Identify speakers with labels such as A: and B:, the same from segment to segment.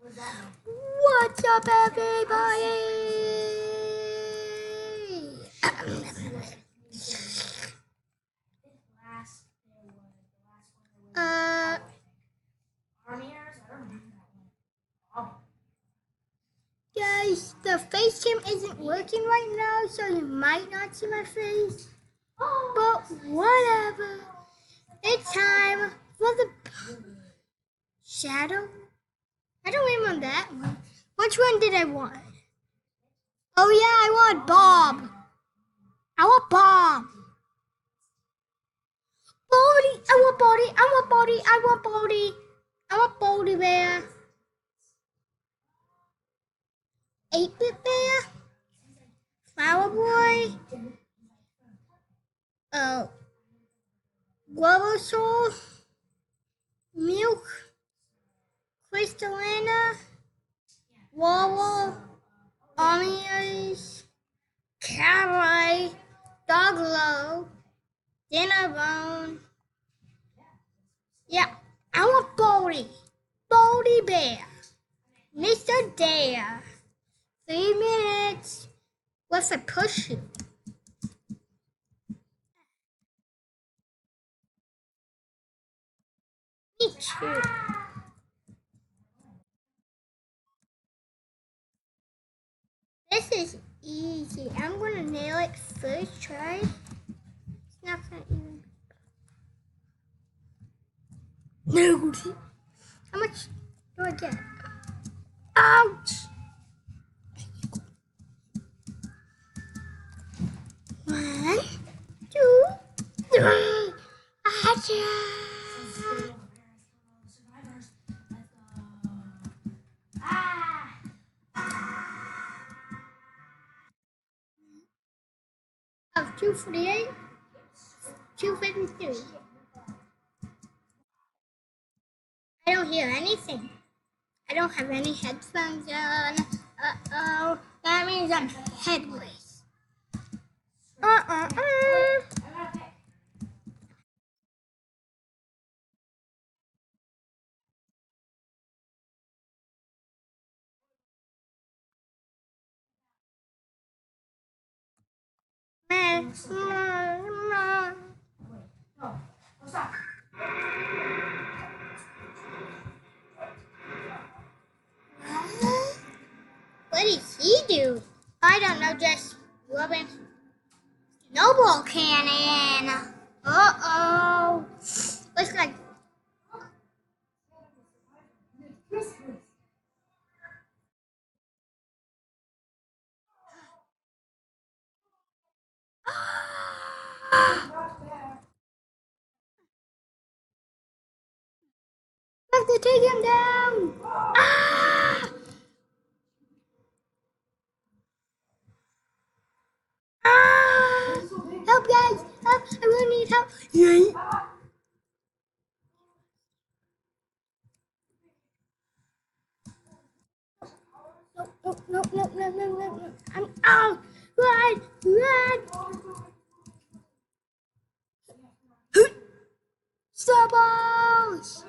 A: What's up, everybody? uh, guys, the face cam isn't working right now, so you might not see my face. But whatever. It's time for the shadow. I don't remember that one. Which one did I want? Oh yeah, I want Bob. I want Bob. Baldy. I want Baldy. I want Baldy. I want Baldy. I want Baldy Bear. 8-bit Bear. Flower Boy. Globosol. Milk. Crystalina. Wawa. Amias. Carrie. Doglo. Dinnerbone. Yeah, I want Baldy. Baldy Bear. Mr. Dare. 3 minutes. What's a push you? Me too. This is easy. I'm gonna nail it first try. It's not gonna even. Nailed it. How much do I get? Ouch! 1, 2, 3. Acha! Of 248, 252. I don't hear anything. I don't have any headphones on. Uh-oh. That means I'm headless. What did he do? I don't know, just rubbing snowball cannon. Uh-oh. Looks like... I have to take him down. Ah! Ah! Help, guys! Help! I really need help. Yeah. No. I'm out. Run! Snowballs!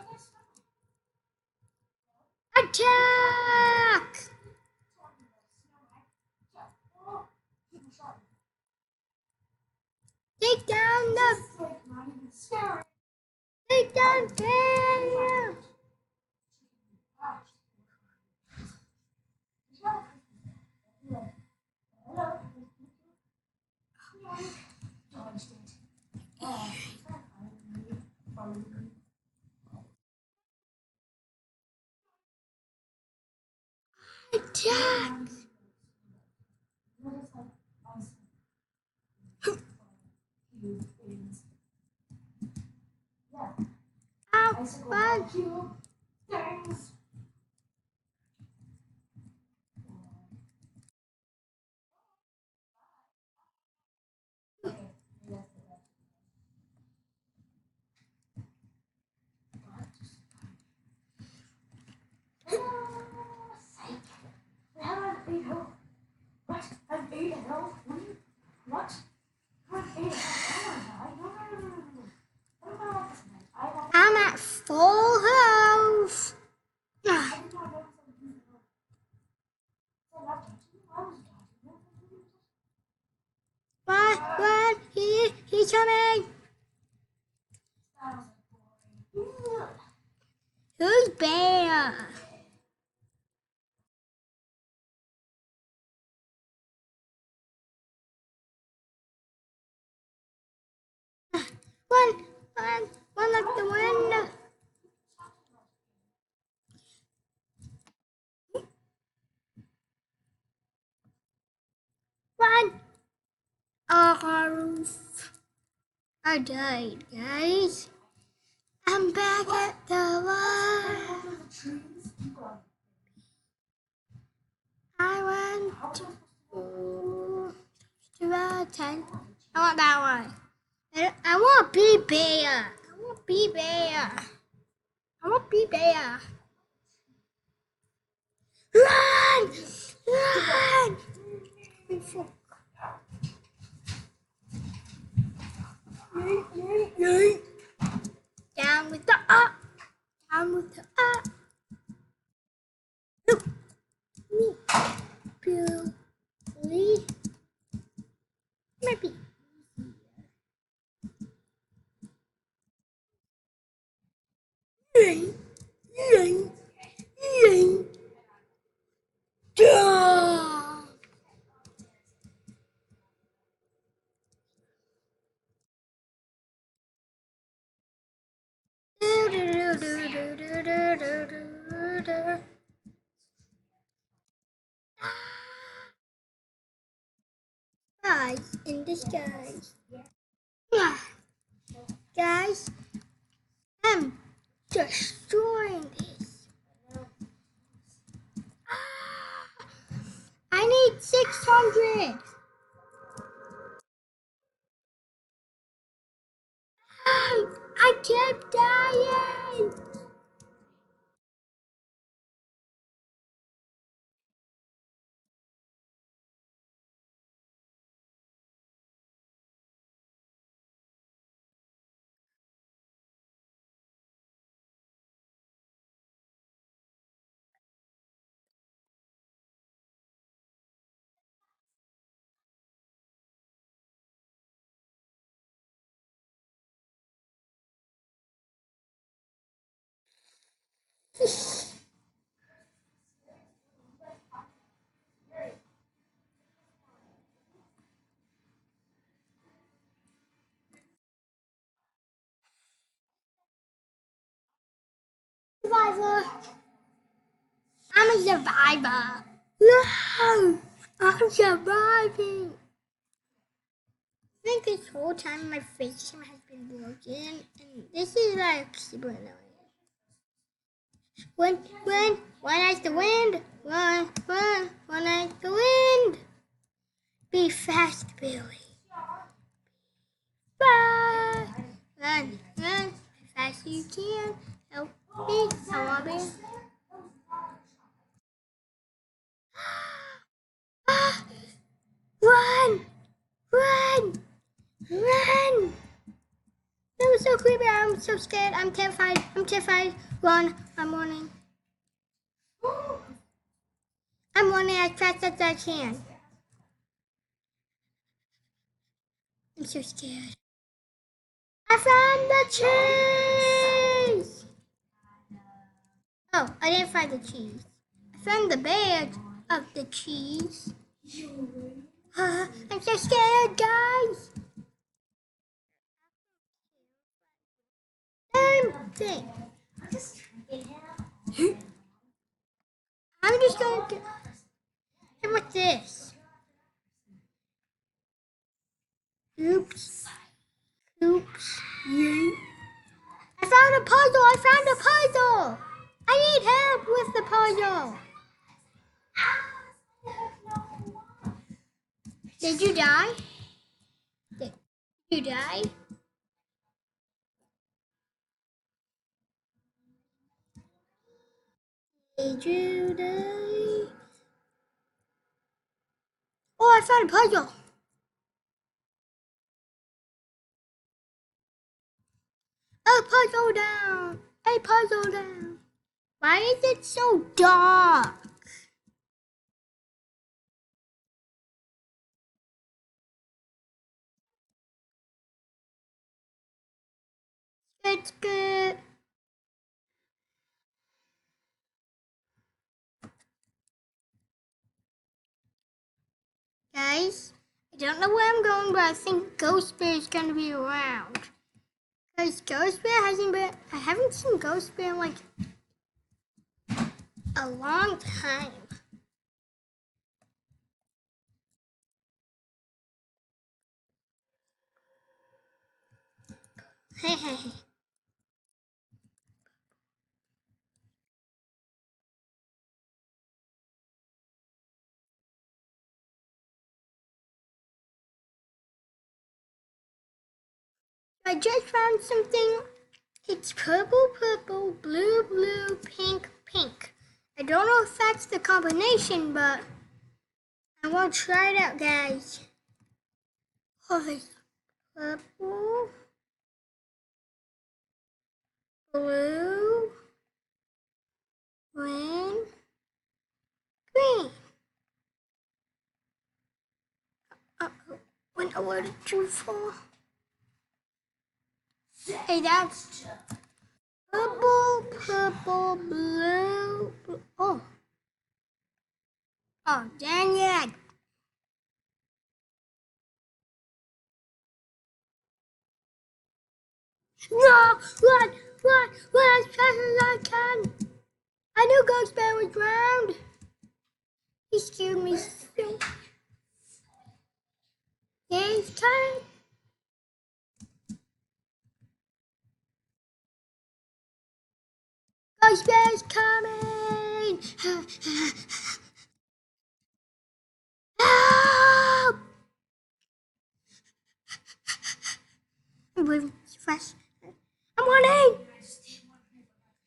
A: Attack! Take down the... Take down Bear! Attack! Ow! Run! I'm at full health. Run! He's coming! Who's bear? Run! Run like the wind! Run! Oh, I died, guys. I'm back at the one. I want to 10. I want that one. I want be bear. I want be bear. I want be bear. Run! Run! Down with the up. Down with the up. Billy. Maybe. Yay! Yay! Yay! Duh! Guys in disguise. Guys, I'm destroying this. I need 600. I kept dying. Survivor. I'm a survivor. No, I'm surviving. I think this whole time my face cam has been broken, and this is like super annoying. When like the wind, run like the wind. Be fast, Billy. Fast, run as fast as you can. Help me, I want to be. Run, run, run. That was so creepy. I'm so scared. I'm terrified. I'm terrified. Run. I'm running. I'm running as fast as I can. I'm so scared. I found the cheese! Oh, I didn't find the cheese. I found the bag of the cheese. I'm so scared, guys. Thing. I'm just going to. Hey, what's this? Oops. Oops. Yay. I found a puzzle. I found a puzzle. I need help with the puzzle. Did you die? Did you die? Did you die? Oh, I found a puzzle. A puzzle down. A puzzle down. Why is it so dark? It's good. Guys, I don't know where I'm going, but I think Ghost Bear is gonna be around. Because Ghost Bear hasn't been. I haven't seen Ghost Bear in like a long time. Hey, hey, hey. I just found something. It's purple, purple, blue, blue, pink, pink. I don't know if that's the combination, but I'm gonna try it out, guys. Oh, it's purple, blue, green, green. Uh-oh, went a little too far. Hey, that's purple, purple, blue, blue. Oh. Oh, dang it. No! Run as fast as I can. I knew Ghost Bear was drowned. He scared me so. He's coming. Ghost Bear's coming. Help! I'm moving fast. I'm running.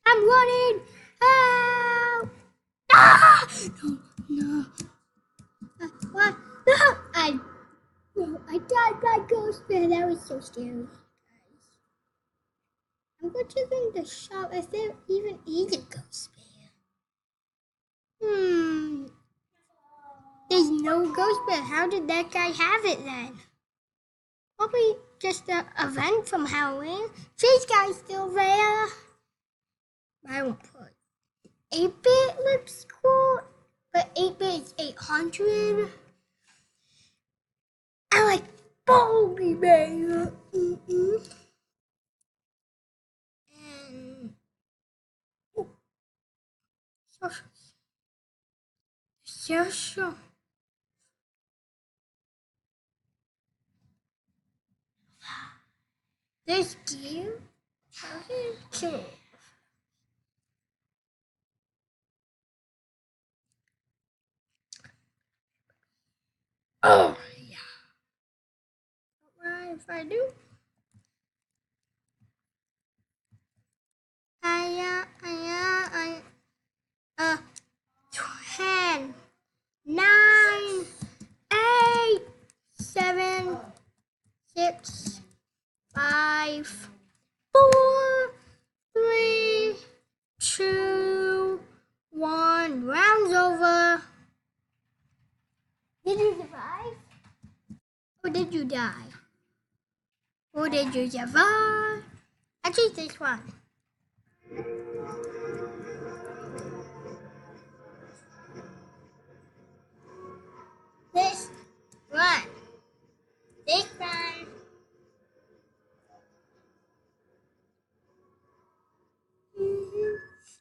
A: I'm running. Help! Ah! No, no. What? No! I died by Ghost Bear. That was so scary. I'm going to the shop if there even is a Ghost Bear. There's no Ghost Bear. How did that guy have it then? Probably just an event from Halloween. Chase Guy's still there. I won't put 8-bit looks cool, but 8-bit is 800. I like Bogey Bear. And so. This game, how did it kill? Oh, yeah. What if I do? I 10, 9, 8, 7, 6, 5, 4, 3, 2, 1. Round's over. Did you survive? Or did you die? Or did you survive? I choose this one. This one. This one.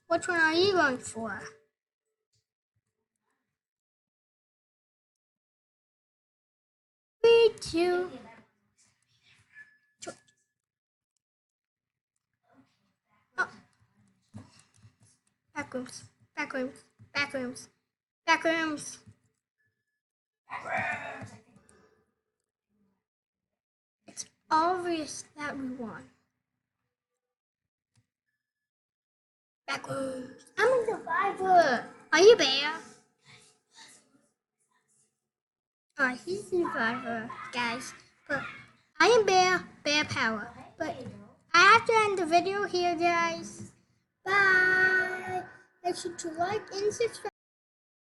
A: Which one are you going for? Me too. Oh. Backrooms. Backrooms. Backrooms. Backrooms. It's obvious that we won. Backrooms. I'm a survivor. Are you Bear? Alright, he's a survivor, guys. But I am Bear. Bear power. But I have to end the video here, guys. Bye. Make sure to like and subscribe.